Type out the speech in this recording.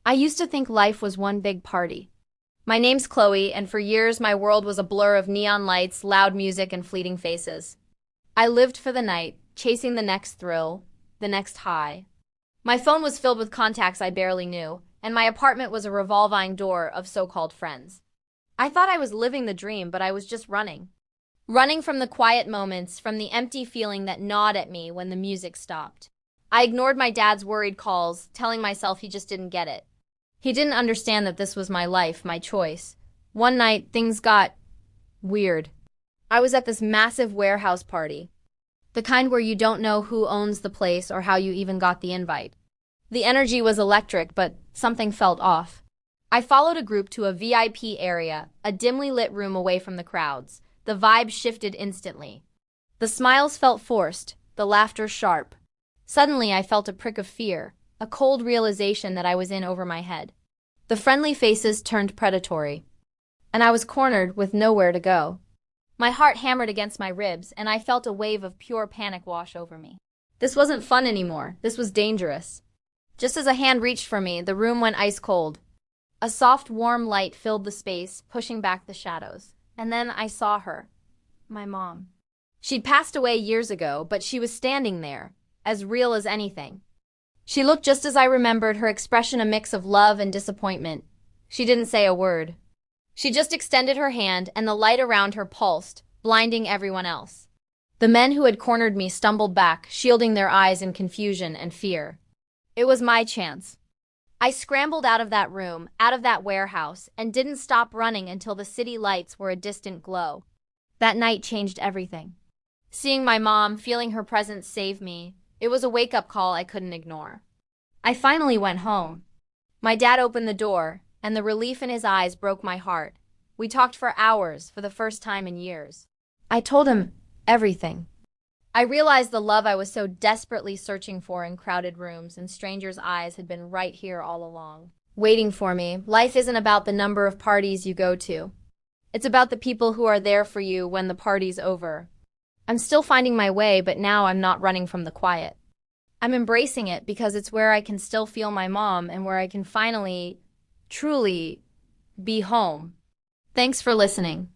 I used to think life was one big party. My name's Chloe, and for years my world was a blur of neon lights, loud music, and fleeting faces. I lived for the night, chasing the next thrill, the next high. My phone was filled with contacts I barely knew, and my apartment was a revolving door of so-called friends. I thought I was living the dream, but I was just running. Running from the quiet moments, from the empty feeling that gnawed at me when the music stopped. I ignored my dad's worried calls, telling myself he just didn't get it. He didn't understand that this was my life, my choice. One night, things got weird. I was at this massive warehouse party, the kind where you don't know who owns the place or how you even got the invite. The energy was electric, but something felt off. I followed a group to a VIP area, a dimly lit room away from the crowds. The vibe shifted instantly. The smiles felt forced, the laughter sharp. Suddenly, I felt a prick of fear, a cold realization that I was in over my head. The friendly faces turned predatory, and I was cornered with nowhere to go. My heart hammered against my ribs, and I felt a wave of pure panic wash over me. This wasn't fun anymore. This was dangerous. Just as a hand reached for me, the room went ice cold. A soft, warm light filled the space, pushing back the shadows. And then I saw her. My mom. She'd passed away years ago, but she was standing there, as real as anything. She looked just as I remembered, her expression a mix of love and disappointment. She didn't say a word. She just extended her hand, and the light around her pulsed, blinding everyone else. The men who had cornered me stumbled back, shielding their eyes in confusion and fear. It was my chance. I scrambled out of that room, out of that warehouse, and didn't stop running until the city lights were a distant glow. That night changed everything. Seeing my mom, feeling her presence saved me. It was a wake-up call I couldn't ignore. I finally went home. My dad opened the door, and the relief in his eyes broke my heart. We talked for hours, for the first time in years. I told him everything. I realized the love I was so desperately searching for in crowded rooms and strangers' eyes had been right here all along, waiting for me. Life isn't about the number of parties you go to. It's about the people who are there for you when the party's over. I'm still finding my way, but now I'm not running from the quiet. I'm embracing it because it's where I can still feel my mom and where I can finally, truly be home. Thanks for listening.